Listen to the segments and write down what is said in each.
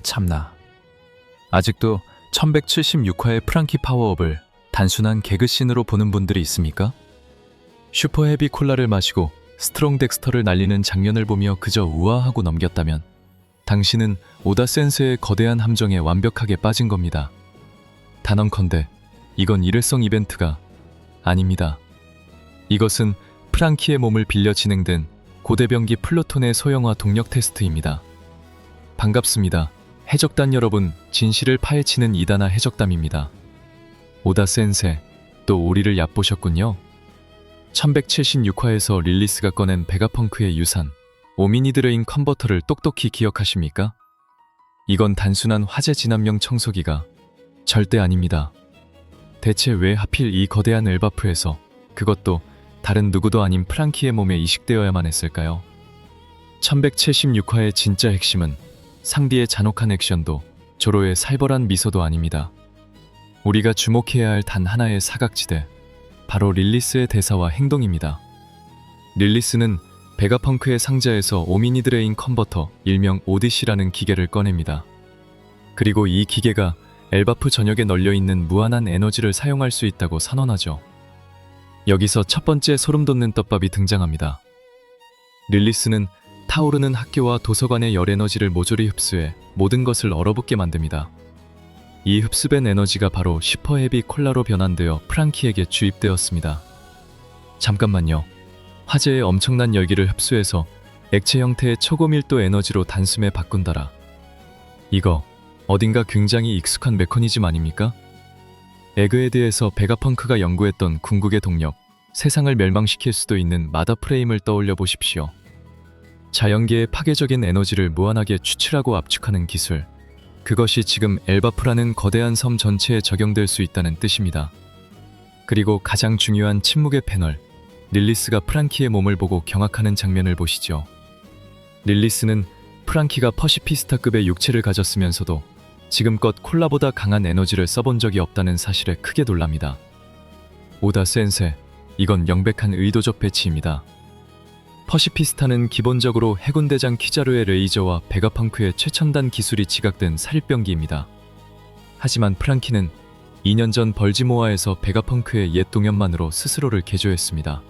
참나. 아직도 1176화의 프랑키 파워업을 단순한 개그씬으로 보는 분들이 있습니까? 슈퍼 헤비 콜라를 마시고 스트롱 덱스터를 날리는 장면을 보며 그저 우아하고 넘겼다면 당신은 오다 센스의 거대한 함정에 완벽하게 빠진 겁니다. 단언컨대 이건 일회성 이벤트가 아닙니다. 이것은 프랑키의 몸을 빌려 진행된 고대병기 플루톤의 소형화 동력 테스트입니다. 반갑습니다. 해적단 여러분, 진실을 파헤치는 이다나 해적담입니다. 오다 센세, 또 우리를 얕보셨군요. 1176화에서 릴리스가 꺼낸 베가펑크의 유산, 오미니 드레인 컨버터를 똑똑히 기억하십니까? 이건 단순한 화재 진압용 청소기가 절대 아닙니다. 대체 왜 하필 이 거대한 엘바프에서, 그것도 다른 누구도 아닌 프랑키의 몸에 이식되어야만 했을까요? 1176화의 진짜 핵심은 상디의 잔혹한 액션도 조로의 살벌한 미소도 아닙니다. 우리가 주목해야 할 단 하나의 사각지대, 바로 릴리스의 대사와 행동입니다. 릴리스는 베가펑크의 상자에서 오미니 드레인 컨버터, 일명 오디시라는 기계를 꺼냅니다. 그리고 이 기계가 엘바프 전역에 널려있는 무한한 에너지를 사용할 수 있다고 선언하죠. 여기서 첫 번째 소름돋는 떡밥이 등장합니다. 릴리스는 타오르는 학교와 도서관의 열 에너지를 모조리 흡수해 모든 것을 얼어붙게 만듭니다. 이 흡수된 에너지가 바로 슈퍼 헤비 콜라로 변환되어 프랑키에게 주입되었습니다. 잠깐만요. 화재의 엄청난 열기를 흡수해서 액체 형태의 초고밀도 에너지로 단숨에 바꾼다라. 이거 어딘가 굉장히 익숙한 메커니즘 아닙니까? 에그헤드에서 베가펑크가 연구했던 궁극의 동력, 세상을 멸망시킬 수도 있는 마더 프레임을 떠올려 보십시오. 자연계의 파괴적인 에너지를 무한하게 추출하고 압축하는 기술, 그것이 지금 엘바프라는 거대한 섬 전체에 적용될 수 있다는 뜻입니다. 그리고 가장 중요한 침묵의 패널, 릴리스가 프랑키의 몸을 보고 경악하는 장면을 보시죠. 릴리스는 프랑키가 퍼시피스타급의 육체를 가졌으면서도 지금껏 콜라보다 강한 에너지를 써본 적이 없다는 사실에 크게 놀랍니다. 오다 센세, 이건 명백한 의도적 배치입니다. 퍼시피스타는 기본적으로 해군대장 키자루의 레이저와 베가펑크의 최첨단 기술이 지각된 살병기입니다. 하지만 프랑키는 2년 전 벌지모아에서 베가펑크의 옛 동연만으로 스스로를 개조했습니다.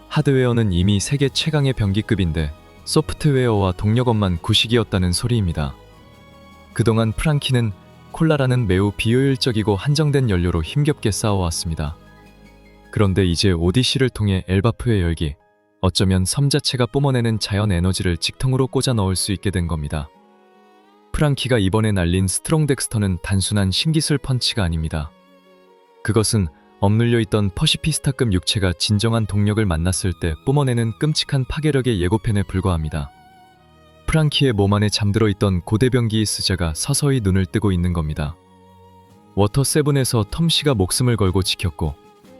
하드웨어는 이미 세계 최강의 병기급인데 소프트웨어와 동력원만 구식이었다는 소리입니다. 그동안 프랑키는 콜라라는 매우 비효율적이고 한정된 연료로 힘겹게 싸워왔습니다. 그런데 이제 오디시를 통해 엘바프의 열기, 어쩌면 섬 자체가 뿜어내는 자연 에너지를 직통으로 꽂아 넣을 수 있게 된 겁니다. 프랑키가 이번에 날린 스트롱 덱스터는 단순한 신기술 펀치가 아닙니다. 그것은 억눌려 있던 퍼시피스타급 육체가 진정한 동력을 만났을 때 뿜어내는 끔찍한 파괴력의 예고편에 불과합니다. 프랑키의 몸 안에 잠들어 있던 고대병기의 스자가 서서히 눈을 뜨고 있는 겁니다. 워터 세븐에서 텀씨가 목숨을 걸고 지켰고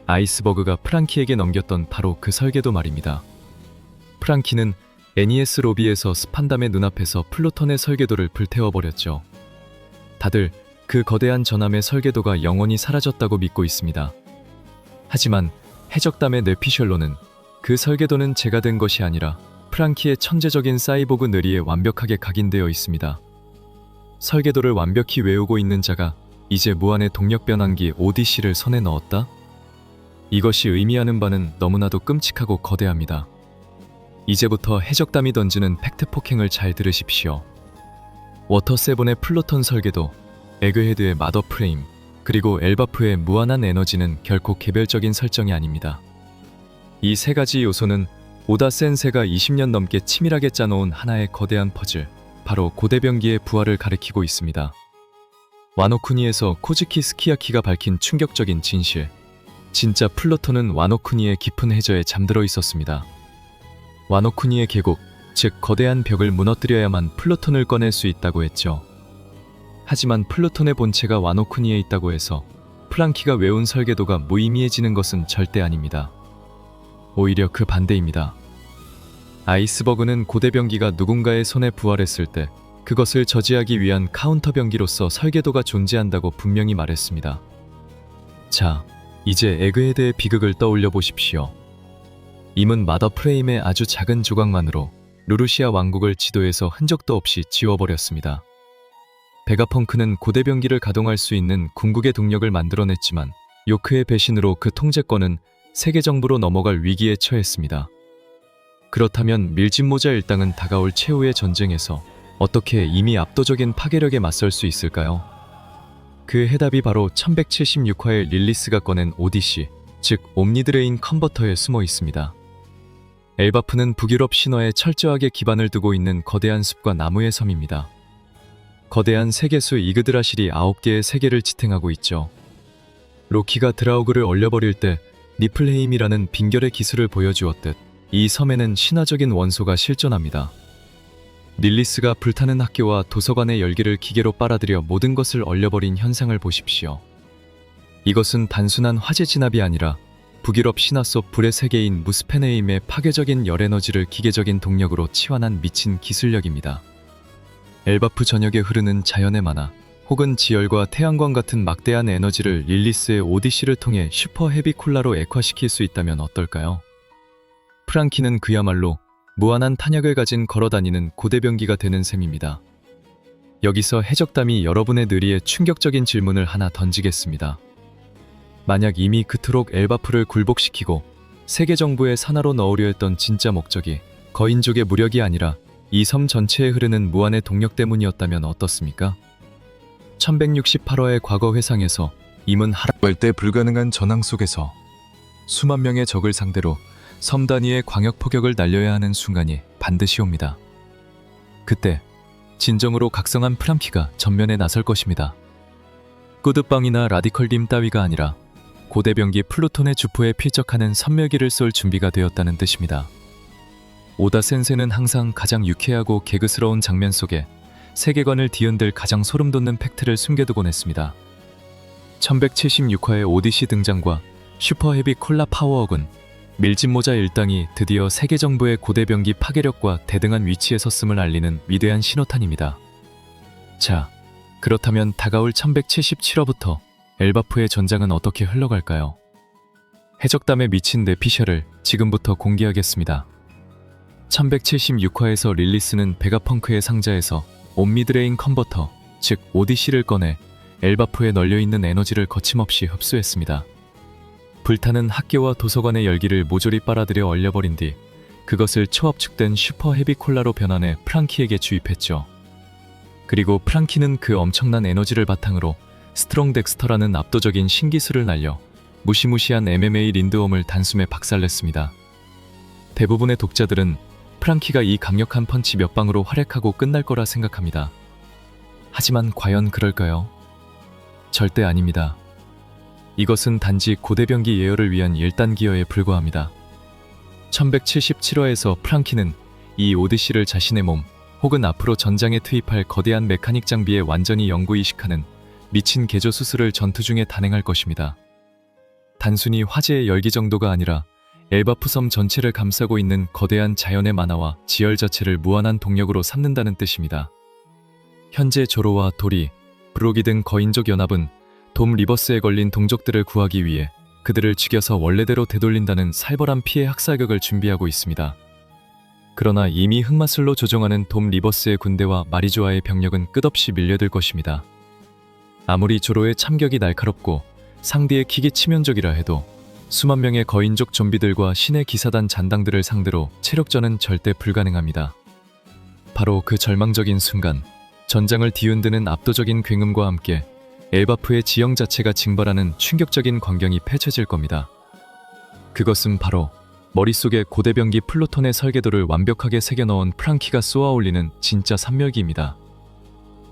아이스버그가 프랑키에게 넘겼던 바로 그 설계도 말입니다. 프랑키는 NES 로비에서 스판담의 눈앞에서 플루톤의 설계도를 불태워버렸죠. 다들 그 거대한 전함의 설계도가 영원히 사라졌다고 믿고 있습니다. 하지만 해적담의 뇌피셜로는 그 설계도는 제가 된 것이 아니라 프랑키의 천재적인 사이보그 뇌리에 완벽하게 각인되어 있습니다. 설계도를 완벽히 외우고 있는 자가 이제 무한의 동력 변환기 오디시를 손에 넣었다? 이것이 의미하는 바는 너무나도 끔찍하고 거대합니다. 이제부터 해적담이 던지는 팩트 폭행을 잘 들으십시오. 워터세븐의 플루톤 설계도, 에그헤드의 마더 프레임, 그리고 엘바프의 무한한 에너지는 결코 개별적인 설정이 아닙니다. 이 세 가지 요소는 오다 센세가 20년 넘게 치밀하게 짜놓은 하나의 거대한 퍼즐, 바로 고대병기의 부활을 가리키고 있습니다. 와노쿠니에서 코즈키 스키야키가 밝힌 충격적인 진실, 진짜 플루톤은 와노쿠니의 깊은 해저에 잠들어 있었습니다. 와노쿠니의 계곡, 즉 거대한 벽을 무너뜨려야만 플루톤을 꺼낼 수 있다고 했죠. 하지만 플루톤의 본체가 와노쿠니에 있다고 해서 프랑키가 외운 설계도가 무의미해지는 것은 절대 아닙니다. 오히려 그 반대입니다. 아이스버그는 고대병기가 누군가의 손에 부활했을 때 그것을 저지하기 위한 카운터 병기로서 설계도가 존재한다고 분명히 말했습니다. 자, 이제 에그헤드의 비극을 떠올려 보십시오. 임은 마더 프레임의 아주 작은 조각만으로 루루시아 왕국을 지도에서 흔적도 없이 지워버렸습니다. 베가펑크는 고대병기를 가동할 수 있는 궁극의 동력을 만들어냈지만 요크의 배신으로 그 통제권은 세계 정부로 넘어갈 위기에 처했습니다. 그렇다면 밀짚모자 일당은 다가올 최후의 전쟁에서 어떻게 이미 압도적인 파괴력에 맞설 수 있을까요? 그 해답이 바로 1176화의 릴리스가 꺼낸 오디시, 즉 옴니드레인 컨버터에 숨어 있습니다. 엘바프는 북유럽 신화에 철저하게 기반을 두고 있는 거대한 숲과 나무의 섬입니다. 거대한 세계수 이그드라실이 9개의 세계를 지탱하고 있죠. 로키가 드라우그를 얼려버릴 때 니플헤임이라는 빙결의 기술을 보여주었듯 이 섬에는 신화적인 원소가 실존합니다. 릴리스가 불타는 학교와 도서관의 열기를 기계로 빨아들여 모든 것을 얼려버린 현상을 보십시오. 이것은 단순한 화재 진압이 아니라 북유럽 신화 속 불의 세계인 무스페네임의 파괴적인 열에너지를 기계적인 동력으로 치환한 미친 기술력입니다. 엘바프 전역에 흐르는 자연의 만화, 혹은 지열과 태양광 같은 막대한 에너지를 릴리스의 오디시를 통해 슈퍼 헤비 콜라로 액화시킬 수 있다면 어떨까요? 프랑키는 그야말로 무한한 탄약을 가진 걸어다니는 고대병기가 되는 셈입니다. 여기서 해적담이 여러분의 뇌리에 충격적인 질문을 하나 던지겠습니다. 만약 이미 그토록 엘바프를 굴복시키고 세계 정부의 산하로 넣으려 했던 진짜 목적이 거인족의 무력이 아니라 이 섬 전체에 흐르는 무한의 동력 때문이었다면 어떻습니까? 1168화의 과거 회상에서 임은 하락할 때 불가능한 전황 속에서 수만 명의 적을 상대로 섬 단위의 광역 포격을 날려야 하는 순간이 반드시 옵니다. 그때 진정으로 각성한 프람키가 전면에 나설 것입니다. 꾸드빵이나 라디컬빔 따위가 아니라 고대병기 플루톤의 주포에 필적하는 선멸기를 쏠 준비가 되었다는 뜻입니다. 오다 센세는 항상 가장 유쾌하고 개그스러운 장면 속에 세계관을 뒤흔들 가장 소름돋는 팩트를 숨겨두곤 했습니다. 1176화의 오디시 등장과 슈퍼헤비 콜라 파워업은 밀짚모자 일당이 드디어 세계 정부의 고대병기 파괴력과 대등한 위치에 섰음을 알리는 위대한 신호탄입니다. 자, 그렇다면 다가올 1177화부터 엘바프의 전장은 어떻게 흘러갈까요? 해적담에 미친 내피셜을 지금부터 공개하겠습니다. 1176화에서 릴리스는 베가펑크의 상자에서 옴미드레인 컨버터, 즉 오디시를 꺼내 엘바프에 널려있는 에너지를 거침없이 흡수했습니다. 불타는 학교와 도서관의 열기를 모조리 빨아들여 얼려버린 뒤 그것을 초압축된 슈퍼 헤비 콜라로 변환해 프랑키에게 주입했죠. 그리고 프랑키는 그 엄청난 에너지를 바탕으로 스트롱 덱스터라는 압도적인 신기술을 날려 무시무시한 MMA 린드웜을 단숨에 박살냈습니다. 대부분의 독자들은 프랑키가 이 강력한 펀치 몇 방으로 활약하고 끝날 거라 생각합니다. 하지만 과연 그럴까요? 절대 아닙니다. 이것은 단지 고대병기 예열을 위한 1단 기어에 불과합니다. 1177화에서 프랑키는 이 오디시를 자신의 몸 혹은 앞으로 전장에 투입할 거대한 메카닉 장비에 완전히 영구 이식하는 미친 개조 수술을 전투 중에 단행할 것입니다. 단순히 화재의 열기 정도가 아니라 엘바프 섬 전체를 감싸고 있는 거대한 자연의 만화와 지열 자체를 무한한 동력으로 삼는다는 뜻입니다. 현재 조로와 도리, 브로기 등 거인족 연합은 돔 리버스에 걸린 동족들을 구하기 위해 그들을 죽여서 원래대로 되돌린다는 살벌한 피해 학살극을 준비하고 있습니다. 그러나 이미 흑마술로 조종하는 돔 리버스의 군대와 마리조아의 병력은 끝없이 밀려들 것입니다. 아무리 조로의 참격이 날카롭고 상대의 킥이 치명적이라 해도 수만 명의 거인족 좀비들과 신의 기사단 잔당들을 상대로 체력전은 절대 불가능합니다. 바로 그 절망적인 순간, 전장을 뒤흔드는 압도적인 굉음과 함께 엘바프의 지형 자체가 징벌하는 충격적인 광경이 펼쳐질 겁니다. 그것은 바로 머릿속에 고대병기 플루톤의 설계도를 완벽하게 새겨넣은 프랑키가 쏘아올리는 진짜 산멸기입니다.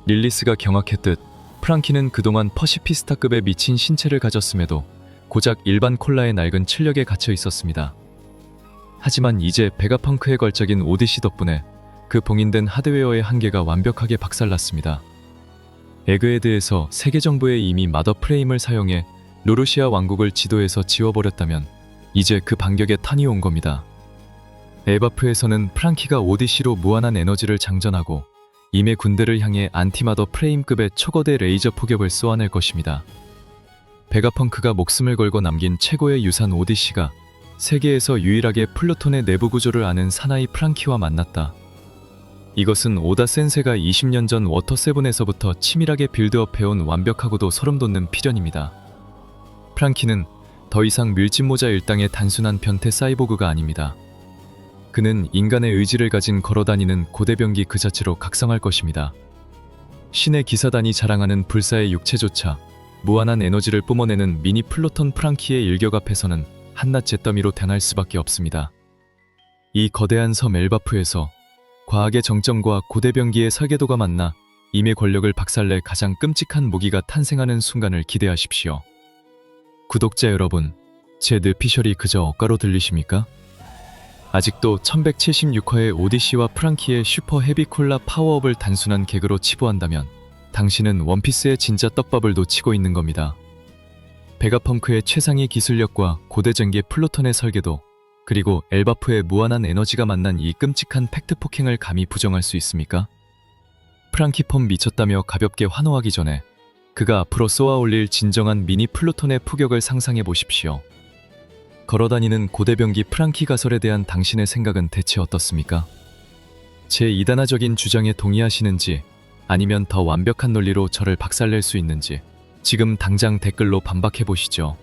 릴리스가 경악했듯 프랑키는 그동안 퍼시피스타급의 미친 신체를 가졌음에도 고작 일반 콜라의 낡은 출력에 갇혀 있었습니다. 하지만 이제 베가펑크에 걸작인 오디시 덕분에 그 봉인된 하드웨어의 한계가 완벽하게 박살났습니다. 에그헤드에서 세계 정부에 이미 마더 프레임을 사용해 루루시아 왕국을 지도에서 지워버렸다면 이제 그 반격에 탄이 온 겁니다. 엘바프에서는 프랑키가 오디시로 무한한 에너지를 장전하고 임의 군대를 향해 안티마더 프레임급의 초거대 레이저 포격을 쏘아낼 것입니다. 베가펑크가 목숨을 걸고 남긴 최고의 유산 오디시가 세계에서 유일하게 플루톤의 내부 구조를 아는 사나이 프랑키와 만났다. 이것은 오다 센세가 20년 전 워터7에서부터 치밀하게 빌드업해온 완벽하고도 소름돋는 필연입니다. 프랑키는 더 이상 밀짚모자 일당의 단순한 변태 사이보그가 아닙니다. 그는 인간의 의지를 가진 걸어다니는 고대병기 그 자체로 각성할 것입니다. 신의 기사단이 자랑하는 불사의 육체조차 무한한 에너지를 뿜어내는 미니 플로톤 프랑키의 일격 앞에서는 한낱 잿더미로 당할 수밖에 없습니다. 이 거대한 섬 엘바프에서 과학의 정점과 고대병기의 설계도가 만나 임의 권력을 박살낼 가장 끔찍한 무기가 탄생하는 순간을 기대하십시오. 구독자 여러분, 제 뇌피셜이 그저 억가로 들리십니까? 아직도 1176화의 오디시와 프랑키의 슈퍼 헤비 콜라 파워업을 단순한 개그로 치부한다면 당신은 원피스의 진짜 떡밥을 놓치고 있는 겁니다. 베가펑크의 최상의 기술력과 고대전개 플루톤의 설계도, 그리고 엘바프의 무한한 에너지가 만난 이 끔찍한 팩트 폭행을 감히 부정할 수 있습니까? 프랑키 펌 미쳤다며 가볍게 환호하기 전에 그가 앞으로 쏘아 올릴 진정한 미니 플루톤의 폭격을 상상해 보십시오. 걸어다니는 고대병기 프랑키 가설에 대한 당신의 생각은 대체 어떻습니까? 제 이단화적인 주장에 동의하시는지, 아니면 더 완벽한 논리로 저를 박살낼 수 있는지 지금 당장 댓글로 반박해 보시죠.